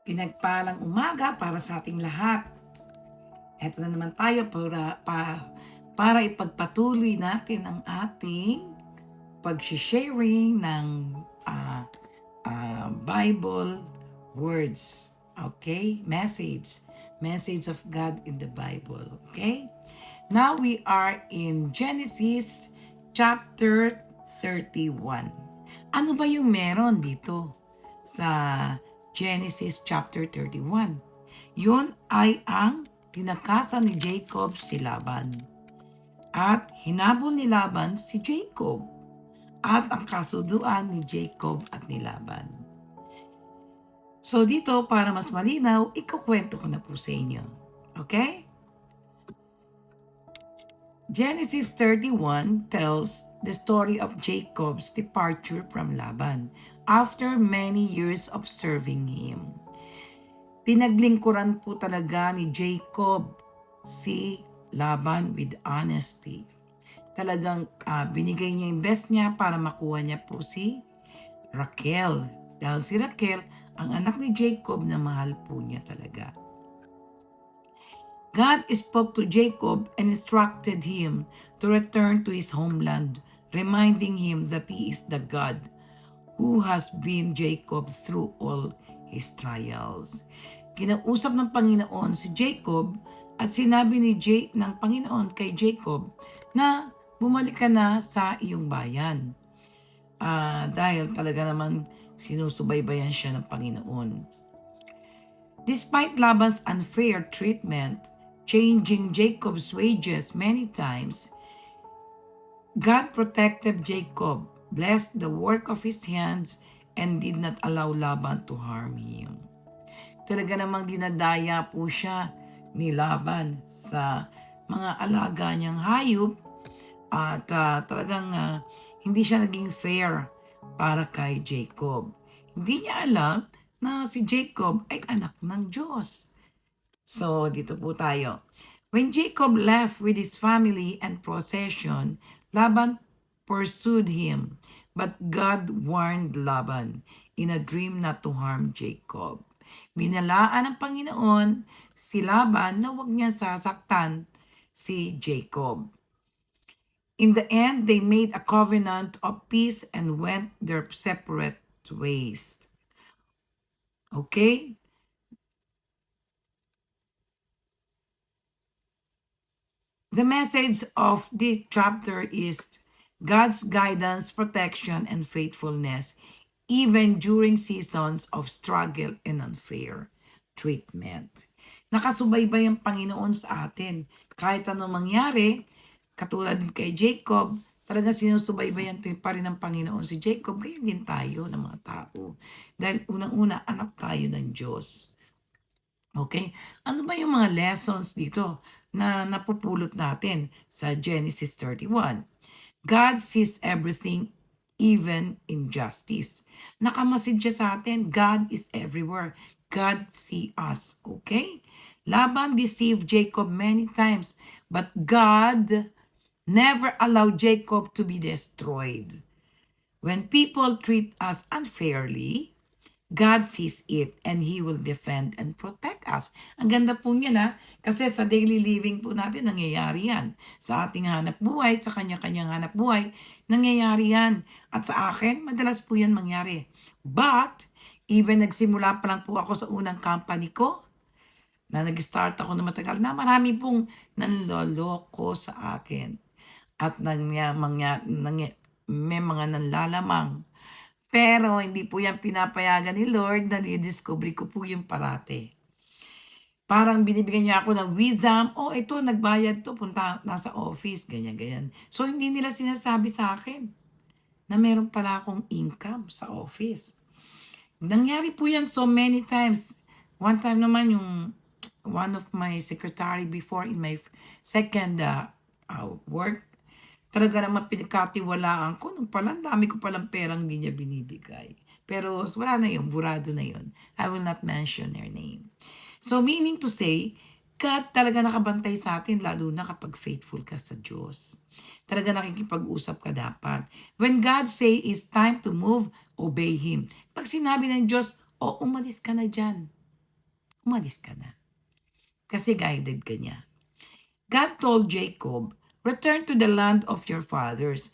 Pinagpalang umaga para sa ating lahat. Eto na naman tayo para ipagpatuloy natin ang ating pag-sharing ng Bible words. Okay? Message of God in the Bible. Okay? Now we are in Genesis chapter 31. Ano ba yung meron dito sa Genesis chapter 31? Yun ay ang tinakasan ni Jacob si Laban. At hinabol ni Laban si Jacob. At ang kasuduan ni Jacob at ni Laban. So dito, para mas malinaw, ikukwento ko na po sa inyo. Okay? Genesis 31 tells the story of Jacob's departure from Laban after many years of serving him. Pinaglingkuran po talaga ni Jacob si Laban with honesty. Talagang binigay niya yung best niya para makuha niya po si Raquel. Dahil si Raquel, ang anak ni Jacob na mahal po niya talaga. God spoke to Jacob and instructed him to return to his homeland, reminding him that he is the God who has been Jacob through all his trials. Kinausap ng Panginoon si Jacob at sinabi ng Panginoon kay Jacob na bumalik ka na sa iyong bayan. Dahil talaga naman sinusubaybayan siya ng Panginoon. Despite Laban's unfair treatment, changing Jacob's wages many times, God protected Jacob, blessed the work of his hands, and did not allow Laban to harm him. Talaga namang dinadaya po siya ni Laban sa mga alaga niyang hayop at talagang hindi siya naging fair para kay Jacob. Hindi niya alam na si Jacob ay anak ng Diyos. So, dito po tayo. When Jacob left with his family and possession, Laban pursued him. But God warned Laban in a dream not to harm Jacob. Binalaan ng Panginoon si Laban na huwag niya sasaktan si Jacob. In the end, they made a covenant of peace and went their separate ways. Okay? The message of this chapter is God's guidance, protection, and faithfulness even during seasons of struggle and unfair treatment. Nakasubaybay ang Panginoon sa atin. Kahit anong mangyari, katulad din kay Jacob, talagang sinusubaybayan pa rin ng Panginoon si Jacob. Kaya din tayo ng mga tao. Dahil unang-una, anak tayo ng Diyos. Okay? Ano ba yung mga lessons dito na napupulot natin sa Genesis 31? God sees everything, even injustice. Nakamasid siya sa atin, God is everywhere. God see us, okay? Laban deceived Jacob many times, but God never allowed Jacob to be destroyed. When people treat us unfairly, God sees it and He will defend and protect us. Ang ganda po niya na, kasi sa daily living po natin, nangyayari yan. Sa ating hanap buhay, sa kanya-kanyang hanap buhay, nangyayari yan. At sa akin, madalas po yan mangyari. But, even nagsimula pa lang po ako sa unang company ko, na nag-start ako na matagal na, marami pong nanloloko sa akin. At may mga nanlalamang. Pero hindi po yan pinapayagan ni Lord na nidiscovery ko po yung parate. Parang binibigyan niya ako ng wisdom, ito, nagbayad to, punta, nasa office, ganyan. So, hindi nila sinasabi sa akin na meron pala akong income sa office. Nangyari po yan so many times. One time naman yung one of my secretary before in my second work, talaga naman pinagkatiwalaan ko. Nung pala, dami ko palang perang di niya binibigay. Pero wala na yun, burado na yun. I will not mention her name. So meaning to say, God talaga nakabantay sa atin, lalo na kapag faithful ka sa Diyos. Talaga nakikipag-usap ka dapat. When God say it's time to move, obey Him. Pag sinabi ng Diyos, umalis ka na dyan. umalis ka na. Kasi guided ka niya. God told Jacob, return to the land of your fathers,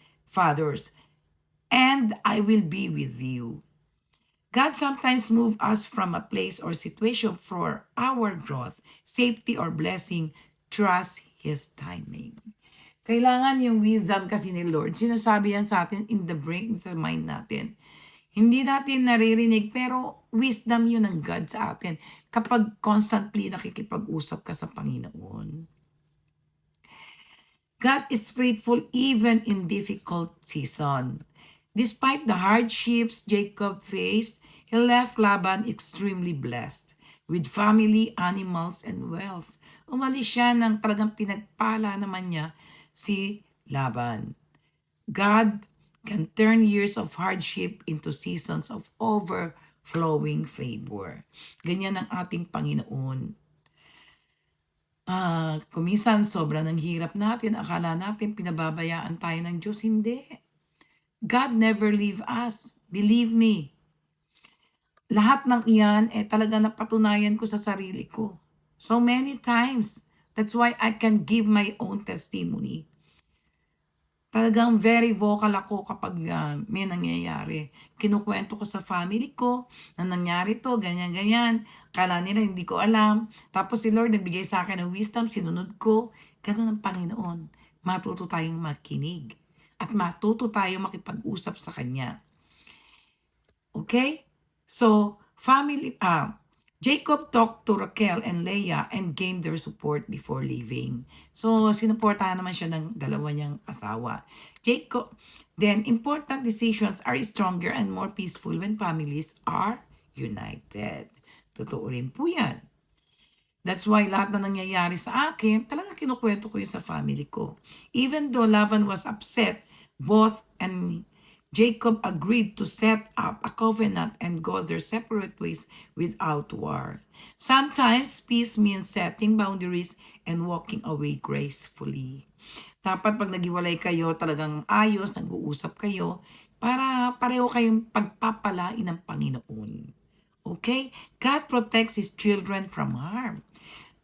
and I will be with you. God sometimes moves us from a place or situation for our growth, safety, or blessing. Trust His timing. Kailangan yung wisdom kasi ni Lord. Sinasabi yan sa atin in the brain, sa mind natin. Hindi natin naririnig, pero wisdom yun ng God sa atin kapag constantly nakikipag-usap ka sa Panginoon. God is faithful even in difficult season. Despite the hardships Jacob faced, he left Laban extremely blessed with family, animals, and wealth. Umalis siya ng talagang pinagpala naman niya si Laban. God can turn years of hardship into seasons of overflowing favor. Ganyan ang ating Panginoon. Kuminsan sobra ng hirap natin, akala natin pinababayaan tayo ng Diyos. Hindi. God never leave us. Believe me. Lahat ng iyan, talaga napatunayan ko sa sarili ko. So many times. That's why I can give my own testimony. Talagang very vocal ako kapag may nangyayari. Kinukwento ko sa family ko na nangyari to, ganyan-ganyan. Kala nila hindi ko alam. Tapos si Lord nagbigay sa akin ng wisdom, sinunod ko. Ganun ang Panginoon. Matuto tayong makinig. At matuto tayong makipag-usap sa Kanya. Okay? So, Jacob talked to Raquel and Leah and gained their support before leaving. So, sinuportahan naman siya ng dalawa niyang asawa. Then, important decisions are stronger and more peaceful when families are united. Totoo rin po yan. That's why lahat na nangyayari sa akin, talaga kinukwento ko yun sa family ko. Even though Laban was upset, both and Jacob agreed to set up a covenant and go their separate ways without war. Sometimes peace means setting boundaries and walking away gracefully. Dapat pag naghiwalay kayo, talagang ayos, nag-uusap kayo, para pareho kayong pagpapalain ng Panginoon. Okay? God protects His children from harm.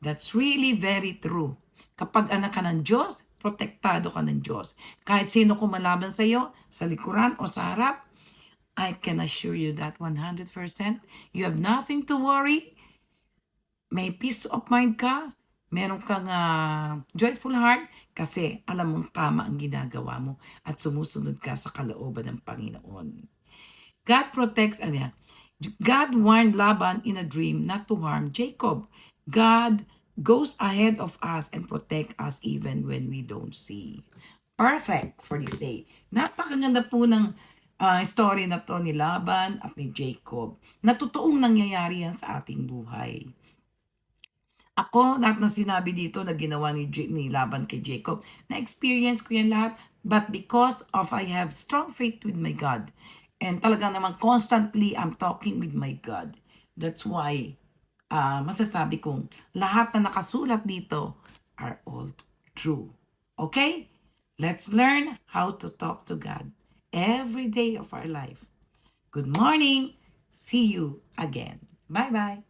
That's really very true. Kapag anak ka ng Diyos, protektado ka ng Diyos. Kahit sino kumalaban sa iyo, sa likuran o sa harap, I can assure you that 100%. You have nothing to worry. May peace of mind ka. Meron kang joyful heart kasi alam mong tama ang ginagawa mo at sumusunod ka sa kalooban ng Panginoon. God protects, God warned Laban in a dream not to harm Jacob. God goes ahead of us and protect us even when we don't see. Perfect for this day. Napakaganda po ng story na to ni Laban at ni Jacob. Na totoong nangyayari yan sa ating buhay. Ako, lahat na sinabi dito na ginawa ni Laban kay Jacob, na-experience ko yan lahat, but because of I have strong faith with my God, and talaga naman constantly I'm talking with my God. That's why masasabi kong lahat na nakasulat dito are all true. Okay? Let's learn how to talk to God every day of our life. Good morning. See you again. Bye-bye.